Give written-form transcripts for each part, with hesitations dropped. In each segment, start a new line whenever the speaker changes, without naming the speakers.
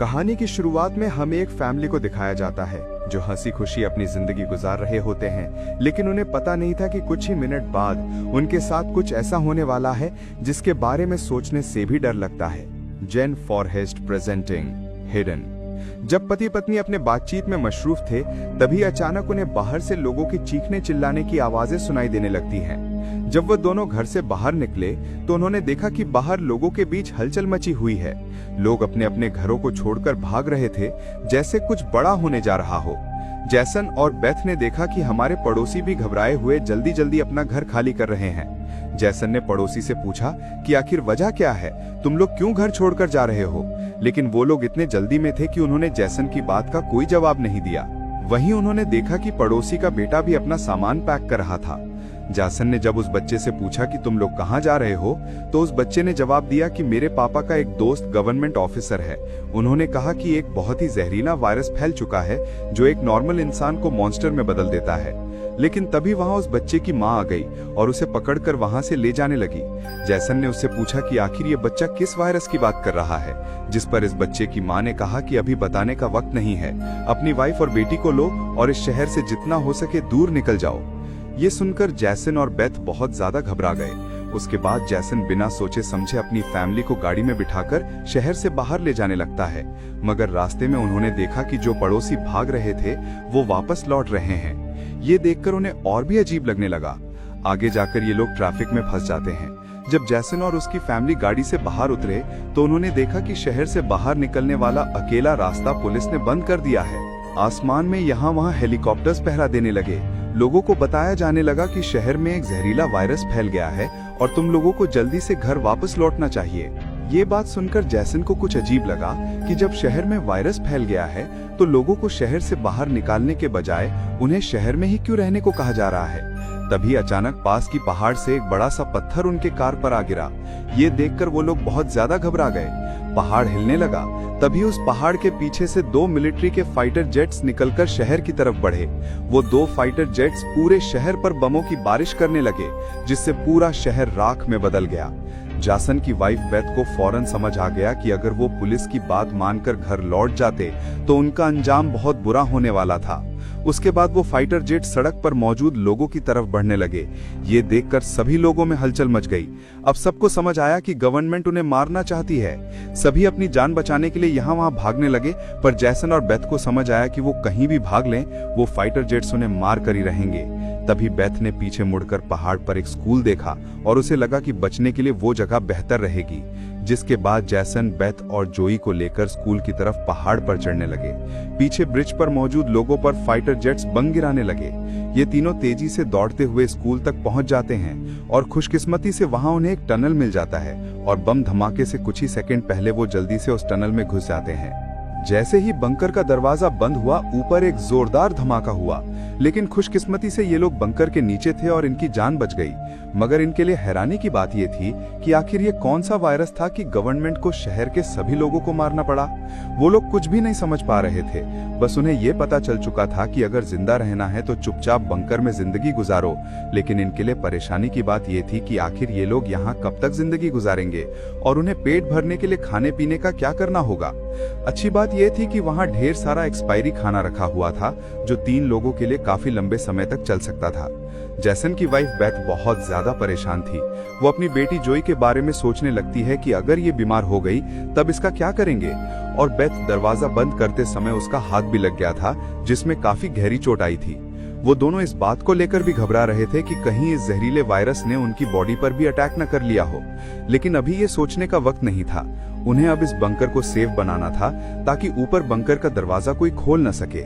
कहानी की शुरुआत में हमें एक फैमिली को दिखाया जाता है जो हंसी खुशी अपनी जिंदगी गुजार रहे होते हैं, लेकिन उन्हें पता नहीं था कि कुछ ही मिनट बाद उनके साथ कुछ ऐसा होने वाला है जिसके बारे में सोचने से भी डर लगता है। जेन फॉरहेस्ट प्रेजेंटिंग हिडन। जब पति पत्नी अपने बातचीत में मशरूफ थे, तभी अचानक उन्हें बाहर से लोगों की चीखने चिल्लाने की आवाजें सुनाई देने लगती हैं। जब वह दोनों घर से बाहर निकले तो उन्होंने देखा कि बाहर लोगों के बीच हलचल मची हुई है। लोग अपने अपने घरों को छोड़कर भाग रहे थे, जैसे कुछ बड़ा होने जा रहा हो। जैसन और बेथ ने देखा कि हमारे पड़ोसी भी घबराए हुए जल्दी जल्दी अपना घर खाली कर रहे हैं। जैसन ने पड़ोसी से पूछा कि आखिर वजह क्या है, तुम लोग क्यों घर छोड़कर जा रहे हो? लेकिन वो लोग इतने जल्दी में थे कि उन्होंने जैसन की बात का कोई जवाब नहीं दिया। वहीं उन्होंने देखा कि पड़ोसी का बेटा भी अपना सामान पैक कर रहा था। जैसन ने जब उस बच्चे से पूछा कि तुम लोग कहाँ जा रहे हो, तो उस बच्चे ने जवाब दिया कि मेरे पापा का एक दोस्त गवर्नमेंट ऑफिसर है। उन्होंने कहा कि एक बहुत ही जहरीला वायरस फैल चुका है जो एक नॉर्मल इंसान को मॉन्स्टर में बदल देता है। लेकिन तभी वहां उस बच्चे की मां आ गई और उसे पकड़कर वहां से ले जाने लगी। जैसन ने उससे पूछा कि आखिर ये बच्चा किस वायरस की बात कर रहा है, जिस पर इस बच्चे की मां ने कहा कि अभी बताने का वक्त नहीं है, अपनी वाइफ और बेटी को लो और इस शहर से जितना हो सके दूर निकल जाओ। ये सुनकर जैसन और बेथ बहुत ज्यादा घबरा गए। उसके बाद जैसन बिना सोचे समझे अपनी फैमिली को गाड़ी में बिठाकर शहर से बाहर ले जाने लगता है, मगर रास्ते में उन्होंने देखा कि जो पड़ोसी भाग रहे थे वो वापस लौट रहे हैं। ये देखकर उन्हें और भी अजीब लगने लगा। आगे जाकर ये लोग ट्रैफिक में फंस जाते हैं। जब जैसन और उसकी फैमिली गाड़ी से बाहर उतरे तो उन्होंने देखा कि शहर से बाहर निकलने वाला अकेला रास्ता पुलिस ने बंद कर दिया है। आसमान में यहाँ वहाँ हेलीकॉप्टर्स पहरा देने लगे। लोगों को बताया जाने लगा कि शहर में एक जहरीला वायरस फैल गया है और तुम लोगों को जल्दी से घर वापस लौटना चाहिए। ये बात सुनकर जैसन को कुछ अजीब लगा कि जब शहर में वायरस फैल गया है तो लोगों को शहर से बाहर निकालने के बजाय उन्हें शहर में ही क्यों रहने को कहा जा रहा है। तभी अचानक पास की पहाड़ से एक बड़ा सा पत्थर उनके कार पर आ गिरा। ये देखकर वो लोग बहुत ज्यादा घबरा गए। पहाड़ हिलने लगा। तभी उस पहाड़ के पीछे से 2 मिलिट्री के फाइटर जेट्स निकलकर शहर की तरफ बढ़े। वो 2 फाइटर जेट्स पूरे शहर पर बमों की बारिश करने लगे, जिससे पूरा शहर राख में बदल गया। जैसन की वाइफ बेथ को फौरन समझ आ गया कि अगर वो पुलिस की बात मानकर घर लौट जाते तो उनका अंजाम बहुत बुरा होने वाला था। उसके बाद वो फाइटर जेट सड़क पर मौजूद लोगों की तरफ बढ़ने लगे। ये देखकर सभी लोगों में हलचल मच गई। अब सबको समझ आया कि गवर्नमेंट उन्हें मारना चाहती है। सभी अपनी जान बचाने के लिए यहाँ वहाँ भागने लगे, पर जैसन और बेथ को समझ आया कि वो कहीं भी भाग लें, वो फाइटर जेट्स उन्हें मार कर ही रहेंगे। तभी बेथ ने पीछे मुड़कर पहाड़ पर एक स्कूल देखा और उसे लगा कि बचने के लिए वो जगह बेहतर रहेगी। जिसके बाद जैसन बेथ और जोई को लेकर स्कूल की तरफ पहाड़ पर चढ़ने लगे। पीछे ब्रिज पर मौजूद लोगों पर फाइटर जेट्स बम गिराने लगे। ये तीनों तेजी से दौड़ते हुए स्कूल तक पहुंच जाते हैं और खुशकिस्मती से वहां उन्हें एक टनल मिल जाता है और बम धमाके से कुछ ही सेकंड पहले वो जल्दी से उस टनल में घुस जाते हैं। जैसे ही बंकर का दरवाजा बंद हुआ, ऊपर एक जोरदार धमाका हुआ, लेकिन खुशकिस्मती से ये लोग बंकर के नीचे थे और इनकी जान बच गई। मगर इनके लिए हैरानी की बात ये थी कि आखिर ये कौन सा वायरस था कि गवर्नमेंट को शहर के सभी लोगों को मारना पड़ा। वो लोग कुछ भी नहीं समझ पा रहे थे। बस उन्हें ये पता चल चुका था कि अगर जिंदा रहना है तो चुपचाप बंकर में जिंदगी गुजारो। लेकिन इनके लिए परेशानी की बात ये थी कि आखिर ये लोग यहाँ कब तक जिंदगी गुजारेंगे और उन्हें पेट भरने के लिए खाने पीने का क्या करना होगा। अच्छी बात यह थी कि वहाँ ढेर सारा एक्सपायरी खाना रखा हुआ था जो 3 लोगों के लिए काफी लंबे समय तक चल सकता था। जैसन की वाइफ बेथ बहुत ज्यादा परेशान थी। वो अपनी बेटी जोई के बारे में सोचने लगती है कि अगर ये बीमार हो गई तब इसका क्या करेंगे। और बेथ दरवाजा बंद करते समय उसका हाथ भी लग गया था, जिसमें काफी गहरी चोट आई थी। वो दोनों इस बात को लेकर भी घबरा रहे थे कि कहीं इस जहरीले वायरस ने उनकी बॉडी पर भी अटैक न कर लिया हो। लेकिन अभी ये सोचने का वक्त नहीं था। उन्हें अब इस बंकर को सेफ बनाना था ताकि ऊपर बंकर का दरवाजा कोई खोल न सके।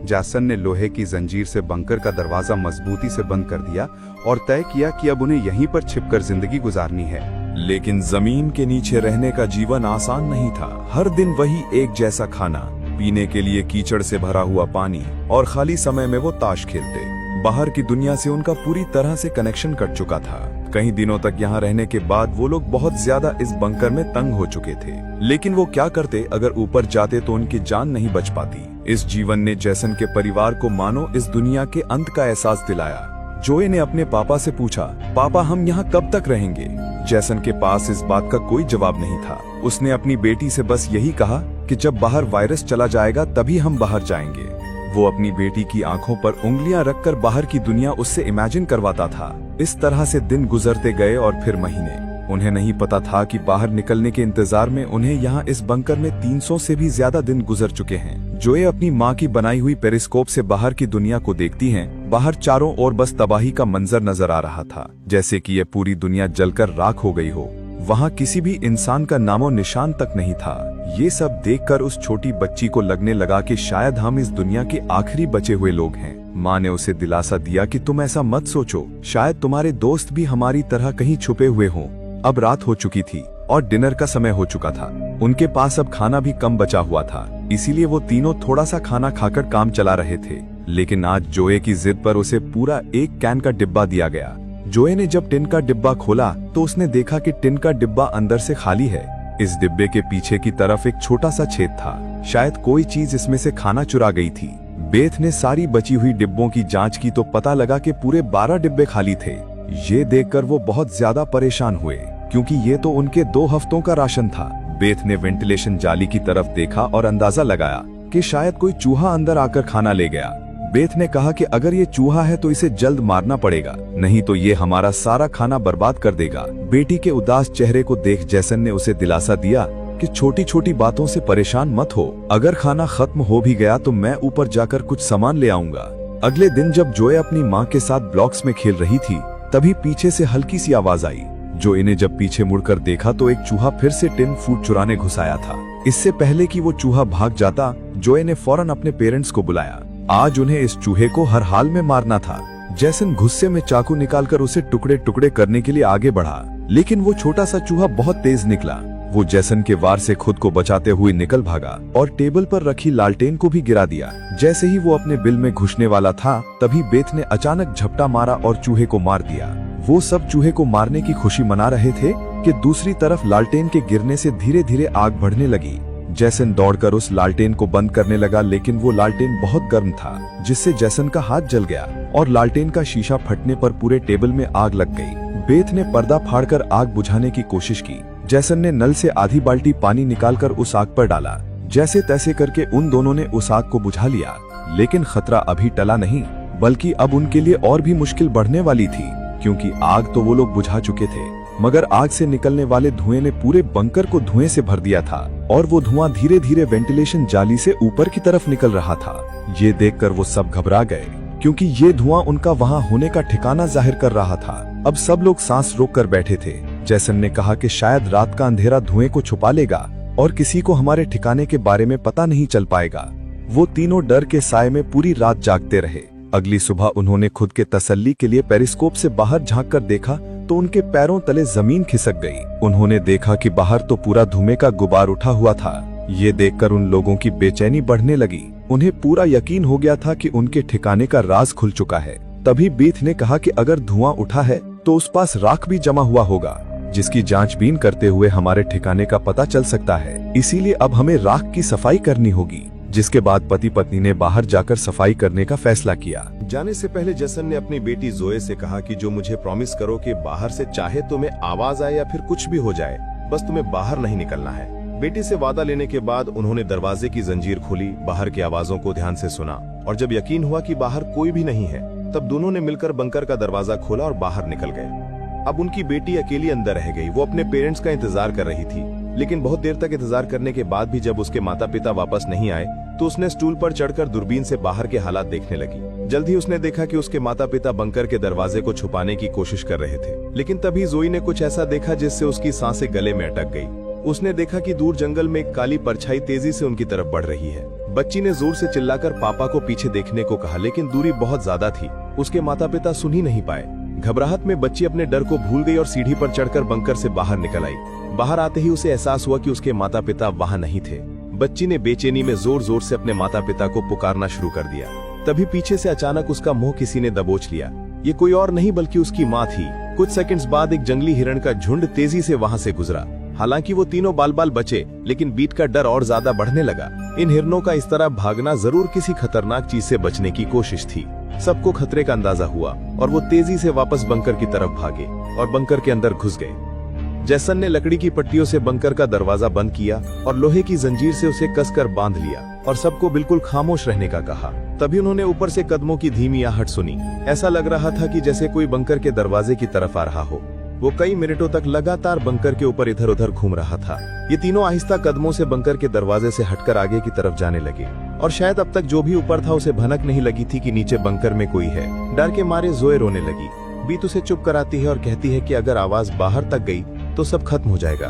जैसन ने लोहे की जंजीर से बंकर का दरवाजा मजबूती से बंद कर दिया और तय किया कि अब उन्हें यहीं पर छिपकर जिंदगी गुजारनी है।
लेकिन जमीन के नीचे रहने का जीवन आसान नहीं था। हर दिन वही एक जैसा खाना, पीने के लिए कीचड़ से भरा हुआ पानी और खाली समय में वो ताश खेलते। बाहर की दुनिया से उनका पूरी तरह से कनेक्शन कट चुका था। कई दिनों तक यहाँ रहने के बाद वो लोग बहुत ज्यादा इस बंकर में तंग हो चुके थे। लेकिन वो क्या करते, अगर ऊपर जाते तो उनकी जान नहीं बच पाती। इस जीवन ने जैसन के परिवार को मानो इस दुनिया के अंत का एहसास दिलाया। जोए ने अपने पापा से पूछा, पापा हम यहाँ कब तक रहेंगे? जैसन के पास इस बात का कोई जवाब नहीं था। उसने अपनी बेटी से बस यही कहा, कि जब बाहर वायरस चला जाएगा तभी हम बाहर जाएंगे। वो अपनी बेटी की आंखों पर उंगलियां रखकर बाहर की दुनिया उससे इमेजिन करवाता था। इस तरह से दिन गुजरते गए और फिर महीने। उन्हें नहीं पता था कि बाहर निकलने के इंतजार में उन्हें यहाँ इस बंकर में 300 से भी ज्यादा दिन गुजर चुके हैं। जोए अपनी माँ की बनाई हुई पेरिस्कोप से बाहर की दुनिया को देखती हैं। बाहर चारों ओर बस तबाही का मंजर नजर आ रहा था, जैसे कि ये पूरी दुनिया जलकर राख हो गई हो। वहाँ किसी भी इंसान का नामो निशान तक नहीं था। ये सब देखकर उस छोटी बच्ची को लगने लगा कि शायद हम इस दुनिया के आखिरी बचे हुए लोग हैं। माँ ने उसे दिलासा दिया कि तुम ऐसा मत सोचो, शायद तुम्हारे दोस्त भी हमारी तरह कहीं छुपे हुए हों। अब रात हो चुकी थी और डिनर का समय हो चुका था। उनके पास अब खाना भी कम बचा हुआ था, इसीलिए वो तीनों थोड़ा सा खाना खाकर काम चला रहे थे। लेकिन आज जोए की जिद पर उसे पूरा एक कैन का डिब्बा दिया गया। जोए ने जब टिन का डिब्बा खोला तो उसने देखा कि टिन का डिब्बा अंदर से खाली है। इस डिब्बे के पीछे की तरफ एक छोटा सा छेद था, शायद कोई चीज इसमें से खाना चुरा गई थी। बेथ ने सारी बची हुई डिब्बों की जांच की तो पता लगा कि पूरे 12 डिब्बे खाली थे। ये देखकर वो बहुत ज्यादा परेशान हुए, क्योंकि ये तो उनके 2 हफ्तों का राशन था। बेथ ने वेंटिलेशन जाली की तरफ देखा और अंदाजा लगाया कि शायद कोई चूहा अंदर आकर खाना ले गया। बेथ ने कहा कि अगर ये चूहा है तो इसे जल्द मारना पड़ेगा, नहीं तो ये हमारा सारा खाना बर्बाद कर देगा। बेटी के उदास चेहरे को देख जैसन ने उसे दिलासा दिया कि छोटी छोटी बातों से परेशान मत हो, अगर खाना खत्म हो भी गया तो मैं ऊपर जाकर कुछ सामान ले आऊंगा। अगले दिन जब जोए अपनी माँ के साथ ब्लॉक्स में खेल रही थी, तभी पीछे से हल्की सी आवाज आई। जोए ने जब पीछे मुड़कर देखा तो एक चूहा फिर से टिन फूड चुराने घुस आया था। इससे पहले कि वो चूहा भाग जाता, जोए ने फौरन अपने पेरेंट्स को बुलाया। आज उन्हें इस चूहे को हर हाल में मारना था। जैसन गुस्से में चाकू निकालकर उसे टुकड़े टुकड़े करने के लिए आगे बढ़ा, लेकिन वो छोटा सा चूहा बहुत तेज निकला। वो जैसन के वार से खुद को बचाते हुए निकल भागा और टेबल पर रखी लालटेन को भी गिरा दिया। जैसे ही वो अपने बिल में घुसने वाला था, तभी बेथ ने अचानक झपटा मारा और चूहे को मार दिया। वो सब चूहे को मारने की खुशी मना रहे थे कि दूसरी तरफ लालटेन के गिरने से धीरे धीरे आग बढ़ने लगी। जैसन दौड़कर उस लालटेन को बंद करने लगा, लेकिन वो लालटेन बहुत गर्म था, जिससे जैसन का हाथ जल गया और लालटेन का शीशा फटने पर पूरे टेबल में आग लग गई। बेथ ने पर्दा फाड़कर आग बुझाने की कोशिश की। जैसन ने नल से आधी बाल्टी पानी निकालकर उस आग पर डाला। जैसे तैसे करके उन दोनों ने उस आग को बुझा लिया, लेकिन खतरा अभी टला नहीं, बल्कि अब उनके लिए और भी मुश्किल बढ़ने वाली थी, क्योंकि आग तो वो लोग बुझा चुके थे, मगर आग से निकलने वाले धुएं ने पूरे बंकर को धुएं से भर दिया था और वो धुआं धीरे धीरे वेंटिलेशन जाली से ऊपर की तरफ निकल रहा था। ये देखकर वो सब घबरा गए, क्योंकि ये धुआं उनका वहां होने का ठिकाना जाहिर कर रहा था। अब सब लोग सांस रोककर बैठे थे। जैसन ने कहा कि शायद रात का अंधेरा धुएं को छुपा लेगा और किसी को हमारे ठिकाने के बारे में पता नहीं चल पाएगा। वो तीनों डर के साए में पूरी रात जागते रहे। अगली सुबह उन्होंने खुद के तसल्ली के लिए पेरिस्कोप से बाहर झांककर देखा तो उनके पैरों तले जमीन खिसक गई। उन्होंने देखा कि बाहर तो पूरा धुएं का गुबार उठा हुआ था। ये देखकर उन लोगों की बेचैनी बढ़ने लगी। उन्हें पूरा यकीन हो गया था कि उनके ठिकाने का राज खुल चुका है। तभी बेथ ने कहा कि अगर धुआं उठा है तो उस पास राख भी जमा हुआ होगा, जिसकी जांचबीन करते हुए हमारे ठिकाने का पता चल सकता है। इसीलिए अब हमें राख की सफाई करनी होगी। जिसके बाद पति पत्नी ने बाहर जाकर सफाई करने का फैसला किया।
जाने से पहले जसन ने अपनी बेटी जोए से कहा कि जो मुझे प्रॉमिस करो कि बाहर से चाहे तुम्हें आवाज आए या फिर कुछ भी हो जाए, बस तुम्हें बाहर नहीं निकलना है। बेटी से वादा लेने के बाद उन्होंने दरवाजे की जंजीर खोली, बाहर की आवाजों को ध्यान से सुना और जब यकीन हुआ कि बाहर कोई भी नहीं है, तब दोनों ने मिलकर बंकर का दरवाजा खोला और बाहर निकल गए। अब उनकी बेटी अकेली अंदर रह गई। वो अपने पेरेंट्स का इंतजार कर रही थी, लेकिन बहुत देर तक इंतजार करने के बाद भी जब उसके माता पिता वापस नहीं आए तो उसने स्टूल पर चढ़कर दूरबीन से बाहर के हालात देखने लगी। जल्द ही उसने देखा कि उसके माता पिता बंकर के दरवाजे को छुपाने की कोशिश कर रहे थे, लेकिन तभी जोई ने कुछ ऐसा देखा जिससे उसकी सांसें गले में अटक गई। उसने देखा कि दूर जंगल में एक काली परछाई तेजी से उनकी तरफ बढ़ रही है। बच्ची ने जोर से चिल्लाकर पापा को पीछे देखने को कहा, लेकिन दूरी बहुत ज्यादा थी, उसके माता पिता सुन ही नहीं पाए। घबराहट में बच्ची अपने डर को भूल गई और सीढ़ी पर चढ़कर बंकर से बाहर निकल आई। बाहर आते ही उसे एहसास हुआ कि उसके माता पिता वहां नहीं थे। बच्ची ने बेचैनी में जोर जोर से अपने माता पिता को पुकारना शुरू कर दिया। तभी पीछे से अचानक उसका मुंह किसी ने दबोच लिया। ये कोई और नहीं बल्कि उसकी माँ थी। कुछ सेकंड्स बाद एक जंगली हिरण का झुंड तेजी से वहां से गुजरा। हालांकि वो तीनों बाल बाल बचे, लेकिन बीट का डर और ज्यादा बढ़ने लगा। इन हिरणों का इस तरह भागना जरूर किसी खतरनाक चीज से बचने की कोशिश थी। सबको खतरे का अंदाजा हुआ और वो तेजी से वापस बंकर की तरफ भागे और बंकर के अंदर घुस गए। जैसन ने लकड़ी की पट्टियों से बंकर का दरवाजा बंद किया और लोहे की जंजीर से उसे कसकर बांध लिया और सबको बिल्कुल खामोश रहने का कहा। तभी उन्होंने ऊपर से कदमों की धीमी आहट सुनी। ऐसा लग रहा था कि जैसे कोई बंकर के दरवाजे की तरफ आ रहा हो। वो कई मिनटों तक लगातार बंकर के ऊपर इधर उधर घूम रहा था। ये तीनों आहिस्ता कदमों से बंकर के दरवाजे से हटकर आगे की तरफ जाने लगे और शायद अब तक जो भी ऊपर था उसे भनक नहीं लगी थी कि नीचे बंकर में कोई है। डर के मारे जोए रोने लगी। बीत उसे चुप कराती है और कहती है कि अगर आवाज बाहर तक गई तो सब खत्म हो जाएगा।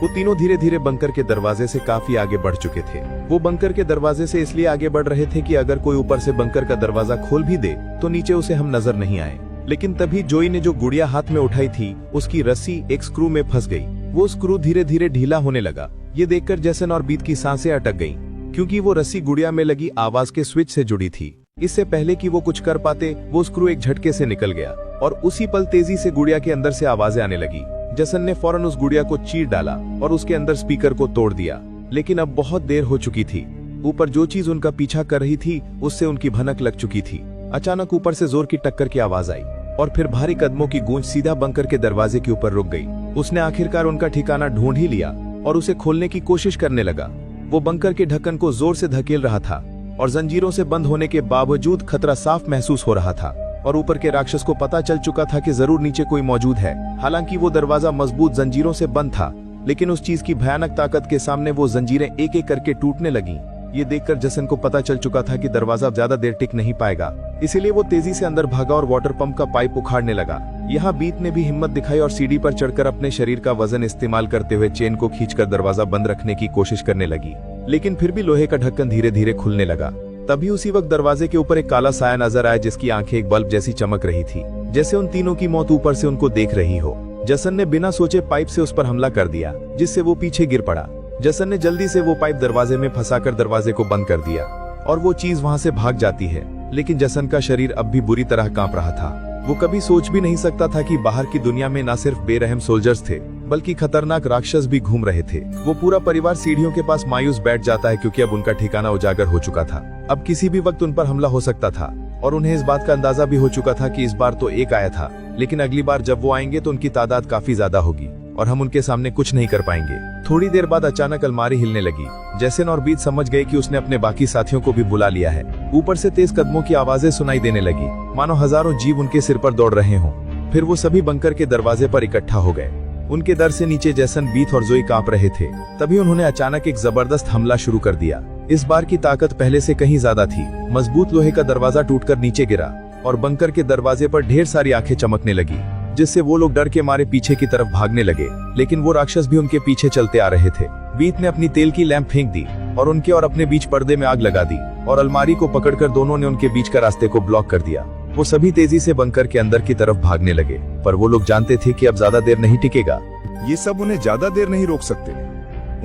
वो तीनों धीरे धीरे बंकर के दरवाजे से काफी आगे बढ़ चुके थे। वो बंकर के दरवाजे से इसलिए आगे बढ़ रहे थे कि अगर कोई ऊपर से बंकर का दरवाजा खोल भी दे तो नीचे उसे हम नजर नहीं आए। लेकिन तभी जोई ने जो गुड़िया हाथ में उठाई थी उसकी रस्सी एक स्क्रू में फंस गई। वो स्क्रू धीरे धीरे ढीला होने लगा। ये देखकर जैसन और बीत की सांसें अटक गईं, क्योंकि वो रस्सी गुड़िया में लगी आवाज के स्विच से जुड़ी थी। इससे पहले कि वो कुछ कर पाते वो स्क्रू एक झटके से निकल गया और उसी पल तेजी से गुड़िया के अंदर से आवाजें आने लगी। जसन ने फौरन उस गुड़िया को चीर डाला और उसके अंदर स्पीकर को तोड़ दिया। लेकिन अब बहुत देर हो चुकी थी। ऊपर जो चीज उनका पीछा कर रही थी उससे उनकी भनक लग चुकी थी। अचानक ऊपर से जोर की टक्कर की आवाज आई और फिर भारी कदमों की गूंज सीधा बंकर के दरवाजे के ऊपर रुक गई। उसने आखिरकार उनका ठिकाना ढूंढ ही लिया और उसे खोलने की कोशिश करने लगा। वो बंकर के ढक्कन को जोर से धकेल रहा था और जंजीरों से बंद होने के बावजूद खतरा साफ महसूस हो रहा था और ऊपर के राक्षस को पता चल चुका था कि जरूर नीचे कोई मौजूद है। हालांकि वो दरवाजा मजबूत जंजीरों से बंद था, लेकिन उस चीज की भयानक ताकत के सामने वो जंजीरें एक एक करके टूटने लगीं। ये देखकर जसन को पता चल चुका था कि दरवाजा ज्यादा देर टिक नहीं पाएगा। इसीलिए वो तेजी से अंदर भागा और वाटर पंप का पाइप उखाड़ने लगा। यहाँ बीत ने भी हिम्मत दिखाई और सीढ़ी पर चढ़कर अपने शरीर का वजन इस्तेमाल करते हुए चेन को खींचकर दरवाजा बंद रखने की कोशिश करने लगी। लेकिन फिर भी लोहे का ढक्कन धीरे धीरे खुलने लगा। तभी उसी वक्त दरवाजे के ऊपर एक काला साया नजर आया, जिसकी आंखें एक बल्ब जैसी चमक रही थी, जैसे उन तीनों की मौत ऊपर से उनको देख रही हो। जसन ने बिना सोचे पाइप से उस पर हमला कर दिया, जिससे वो पीछे गिर पड़ा। जसन ने जल्दी से वो पाइप दरवाजे में फंसाकर दरवाजे को बंद कर दिया और वो चीज वहां से भाग जाती है। लेकिन जसन का शरीर अब भी बुरी तरह कांप रहा था। वो कभी सोच भी नहीं सकता था कि बाहर की दुनिया में न सिर्फ बेरहम सोल्जर्स थे, बल्कि खतरनाक राक्षस भी घूम रहे थे। वो पूरा परिवार सीढ़ियों के पास मायूस बैठ जाता है, क्योंकि अब उनका ठिकाना उजागर हो चुका था। अब किसी भी वक्त उन पर हमला हो सकता था और उन्हें इस बात का अंदाजा भी हो चुका था कि इस बार तो एक आया था, लेकिन अगली बार जब वो आएंगे तो उनकी तादाद काफी ज्यादा होगी और हम उनके सामने कुछ नहीं कर पाएंगे। थोड़ी देर बाद अचानक अलमारी हिलने लगी। जैसन और बीत समझ गए कि उसने अपने बाकी साथियों को भी बुला लिया है। ऊपर से तेज कदमों की आवाजें सुनाई देने लगी, मानो हजारों जीव उनके सिर पर दौड़ रहे हों। फिर वो सभी बंकर के दरवाजे पर इकट्ठा हो गए। उनके डर से नीचे जैसन, बीत और जोई कांप रहे थे। तभी उन्होंने अचानक एक जबरदस्त हमला शुरू कर दिया। इस बार की ताकत पहले से कहीं ज्यादा थी। मजबूत लोहे का दरवाजा टूटकर नीचे गिरा और बंकर के दरवाजे पर ढेर सारी आंखें चमकने लगी, जिससे वो लोग डर के मारे पीछे की तरफ भागने लगे। लेकिन वो राक्षस भी उनके पीछे चलते आ रहे थे। बीत ने अपनी तेल की लैंप फेंक दी और उनके और अपने बीच पर्दे में आग लगा दी और अलमारी को पकड़कर दोनों ने उनके बीच का रास्ते को ब्लॉक कर दिया। वो सभी तेजी से बंकर के अंदर की तरफ भागने लगे, पर वो लोग जानते थे कि अब ज्यादा देर नहीं टिकेगा।
ये सब उन्हें ज्यादा देर नहीं रोक सकते।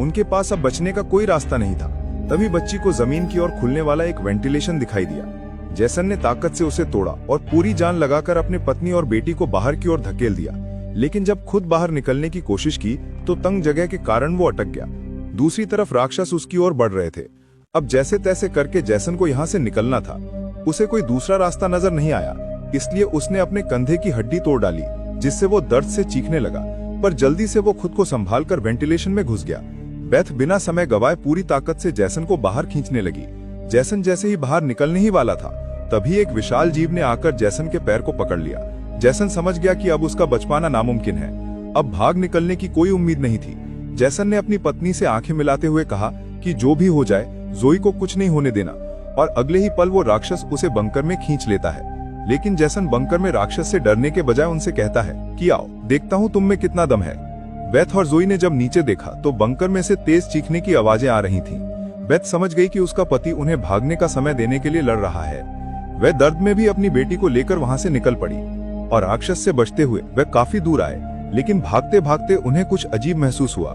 उनके पास अब बचने का कोई रास्ता नहीं था। तभी बच्ची को जमीन की ओर खुलने वाला एक वेंटिलेशन दिखाई दिया। जैसन ने ताकत से उसे तोड़ा और पूरी जान लगाकर अपनी पत्नी और बेटी को बाहर की ओर धकेल दिया। लेकिन जब खुद बाहर निकलने की कोशिश की तो तंग जगह के कारण वो अटक गया। दूसरी तरफ राक्षस उसकी ओर बढ़ रहे थे। अब जैसे तैसे करके जैसन को यहाँ से निकलना था। उसे कोई दूसरा रास्ता नजर नहीं आया, इसलिए उसने अपने कंधे की हड्डी तोड़ डाली, जिससे वो दर्द से चीखने लगा। पर जल्दी से वो खुद को संभालकर वेंटिलेशन में घुस गया। बेथ बिना समय गवाए पूरी ताकत से जैसन को बाहर खींचने लगी। जैसन जैसे ही बाहर निकलने ही वाला था, तभी एक विशाल जीव ने आकर जैसन के पैर को पकड़ लिया। जैसन समझ गया कि अब उसका बच पाना नामुमकिन है। अब भाग निकलने की कोई उम्मीद नहीं थी। जैसन ने अपनी पत्नी से आंखें मिलाते हुए कहा कि जो भी हो जाए जोई को कुछ नहीं होने देना, और अगले ही पल वो राक्षस उसे बंकर में खींच लेता है। लेकिन जैसन बंकर में राक्षस से डरने के बजाय उनसे कहता है कि आओ, देखता हूँ तुम में कितना दम है। बेथ और जोई ने जब नीचे देखा तो बंकर में से तेज चीखने की आवाजें आ रही थीं। बेथ समझ गई कि उसका पति उन्हें भागने का समय देने के लिए लड़ रहा है। वह दर्द में भी अपनी बेटी को लेकर वहां से निकल पड़ी और राक्षस से बचते हुए वह काफी दूर आए। लेकिन भागते भागते उन्हें कुछ अजीब महसूस हुआ।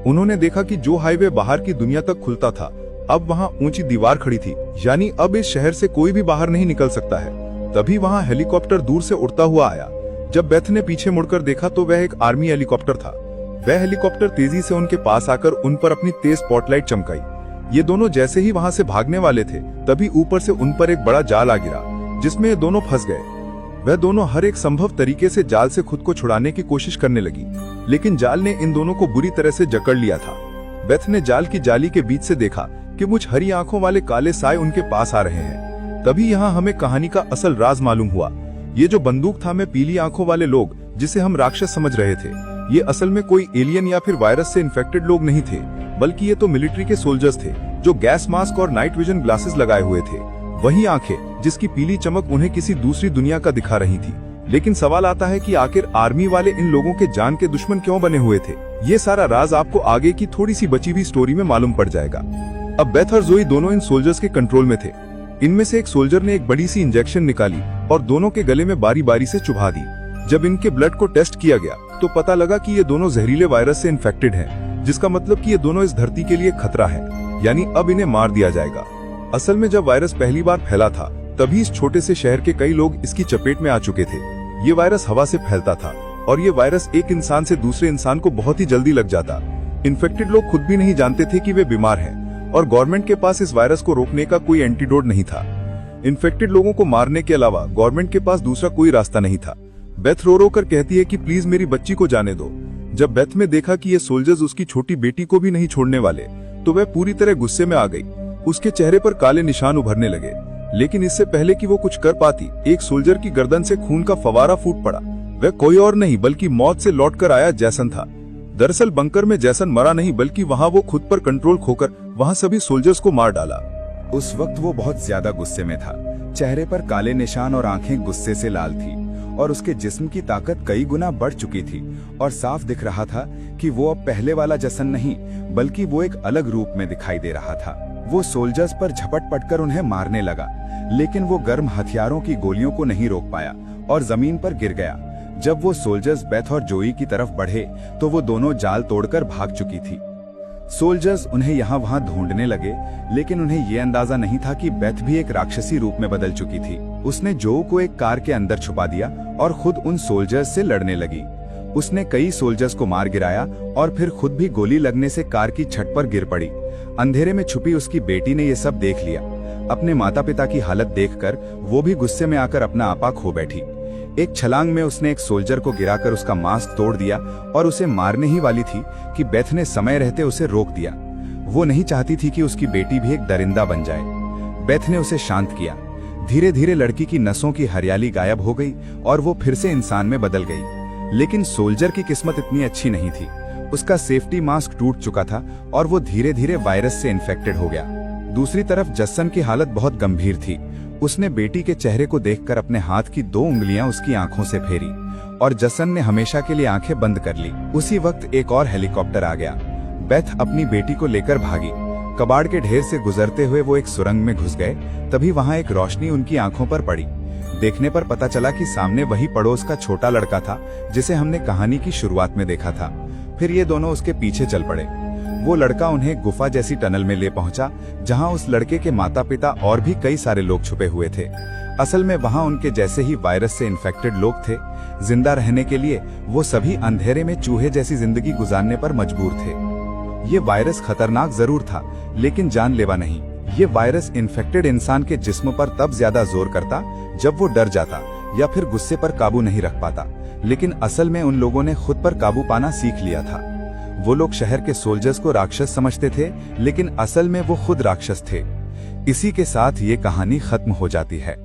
उन्होंने देखा कि जो हाईवे बाहर की दुनिया तक खुलता था, अब वहां ऊंची दीवार खड़ी थी, यानी अब इस शहर से कोई भी बाहर नहीं निकल सकता है। तभी वहां हेलीकॉप्टर दूर से उड़ता हुआ आया। जब बेथ ने पीछे मुड़कर देखा तो वह एक आर्मी हेलीकॉप्टर था। वह हेलीकॉप्टर तेजी से उनके पास आकर उन पर अपनी तेज स्पॉटलाइट चमकाई। ये दोनों जैसे ही वहां से भागने वाले थे, तभी ऊपर से उन पर एक बड़ा जाल आ गिरा, जिसमें ये दोनों फंस गए।
वह दोनों हर एक संभव तरीके से जाल से खुद को छुड़ाने की कोशिश करने लगी, लेकिन जाल ने इन दोनों को बुरी तरह से जकड़ लिया था। बेथ ने जाल की जाली के बीच से देखा कि कुछ हरी आंखों वाले काले साए उनके पास आ रहे हैं। तभी यहाँ हमें कहानी का असल राज मालूम हुआ। ये जो बंदूक था में पीली आंखों वाले लोग जिसे हम राक्षस समझ रहे थे, ये असल में कोई एलियन या फिर वायरस से इन्फेक्टेड लोग नहीं थे, बल्कि ये तो मिलिट्री के सोल्जर्स थे जो गैस मास्क और नाइट विजन ग्लासेस लगाए हुए थे। वही आंखें जिसकी पीली चमक उन्हें किसी दूसरी दुनिया का दिखा रही थी। लेकिन सवाल आता है कि आखिर आर्मी वाले इन लोगों के जान के दुश्मन क्यों बने हुए थे? ये सारा राज आपको आगे की थोड़ी सी बची हुई स्टोरी में मालूम पड़ जाएगा। अब बेथ और जोई दोनों इन सोल्जर्स के कंट्रोल में थे। इनमें से एक सोल्जर ने एक बड़ी सी इंजेक्शन निकाली और दोनों के गले में बारी बारी से चुभा दी। जब इनके ब्लड को टेस्ट किया गया तो पता लगा कि ये दोनों जहरीले वायरस से इन्फेक्टेड हैं, जिसका मतलब कि ये दोनों इस धरती के लिए खतरा है, यानी अब इन्हें मार दिया जाएगा। असल में जब वायरस पहली बार फैला था तभी इस छोटे से शहर के कई लोग इसकी चपेट में आ चुके थे। ये वायरस हवा से फैलता था और ये वायरस एक इंसान से दूसरे इंसान को बहुत ही जल्दी लग जाता। इन्फेक्टेड लोग खुद भी नहीं जानते थे कि वे बीमार हैं और गवर्नमेंट के पास इस वायरस को रोकने का कोई एंटीडोट नहीं था। इन्फेक्टेड लोगों को मारने के अलावा गवर्नमेंट के पास दूसरा कोई रास्ता नहीं था। बेथ रो रो कर कहती है कि प्लीज मेरी बच्ची को जाने दो। जब बेथ ने देखा कि ये सोल्जर्स उसकी छोटी बेटी को भी नहीं छोड़ने वाले तो वह पूरी तरह गुस्से में आ गई। उसके चेहरे पर काले निशान उभरने लगे, लेकिन इससे पहले कि वो कुछ कर पाती, एक सोल्जर की गर्दन से खून का फवारा फूट पड़ा। वह कोई और नहीं बल्कि मौत से लौटकर आया जैसन था। दरअसल बंकर में जैसन मरा नहीं बल्कि वहाँ वो खुद पर कंट्रोल खोकर वहाँ सभी सोल्जर्स को मार डाला।
उस वक्त वो बहुत ज्यादा गुस्से में था। चेहरे पर काले निशान और आंखें गुस्से से लाल थी और उसके जिस्म की ताकत कई गुना बढ़ चुकी थी और साफ दिख रहा था कि वो अब पहले वाला जसन नहीं बल्कि वो एक अलग रूप में दिखाई दे रहा था। वो सोल्जर्स पर झपट पटकर उन्हें मारने लगा, लेकिन वो गर्म हथियारों की गोलियों को नहीं रोक पाया और जमीन पर गिर गया। जब वो सोल्जर्स बेथ और जोई की तरफ बढ़े तो वो दोनों जाल तोड़कर भाग चुकी थी। सोल्जर्स उन्हें यहाँ वहाँ ढूंढने लगे, लेकिन उन्हें ये अंदाजा नहीं था कि बेथ भी एक राक्षसी रूप में बदल चुकी थी। उसने जो को एक कार के अंदर छुपा दिया और खुद उन सोल्जर्स से लड़ने लगी। उसने कई सोल्जर्स को मार गिराया और फिर खुद भी गोली लगने से कार की छत पर गिर पड़ी। अंधेरे में छुपी उसकी बेटी ने ये सब देख लिया। अपने माता पिता की हालत देखकर वो भी गुस्से में आकर अपना आपा खो बैठी। एक छलांग में उसने एक सोल्जर को गिराकर उसका मास्क तोड़ दिया और उसे मारने ही वाली थी कि बेथ ने समय रहते उसे रोक दिया। वो नहीं चाहती थी कि उसकी बेटी भी एक दरिंदा बन जाए। बेथ ने उसे शांत किया। धीरे धीरे लड़की की नसों की हरियाली गायब हो गई और वो फिर से इंसान में बदल गई। लेकिन सोल्जर की किस्मत इतनी अच्छी नहीं थी। उसका सेफ्टी मास्क टूट चुका था और वो धीरे धीरे वायरस से इन्फेक्टेड हो गया। दूसरी तरफ जस्सन की हालत बहुत गंभीर थी। उसने बेटी के चेहरे को देखकर अपने हाथ की 2 उंगलियां उसकी आंखों से फेरी और जसन ने हमेशा के लिए आंखें बंद कर ली। उसी वक्त एक और हेलीकॉप्टर आ गया। बेथ अपनी बेटी को लेकर भागी। कबाड़ के ढेर से गुजरते हुए वो एक सुरंग में घुस गए। तभी वहां एक रोशनी उनकी आंखों पर पड़ी। देखने पर पता चला कि सामने वही पड़ोस का छोटा लड़का था जिसे हमने कहानी की शुरुआत में देखा था। फिर ये दोनों उसके पीछे चल पड़े। वो लड़का उन्हें गुफा जैसी टनल में ले पहुंचा, जहां उस लड़के के माता पिता और भी कई सारे लोग छुपे हुए थे। असल में वहां उनके जैसे ही वायरस से इन्फेक्टेड लोग थे। जिंदा रहने के लिए वो सभी अंधेरे में चूहे जैसी जिंदगी गुजारने पर मजबूर थे। ये वायरस खतरनाक जरूर था, लेकिन जानलेवा नहीं। ये वायरस इन्फेक्टेड इंसान के जिस्म पर तब ज्यादा जोर करता जब वो डर जाता या फिर गुस्से पर काबू नहीं रख पाता। लेकिन असल में उन लोगों ने खुद पर काबू पाना सीख लिया था। वो लोग शहर के सोल्जर्स को राक्षस समझते थे, लेकिन असल में वो खुद राक्षस थे। इसी के साथ ये कहानी खत्म हो जाती है।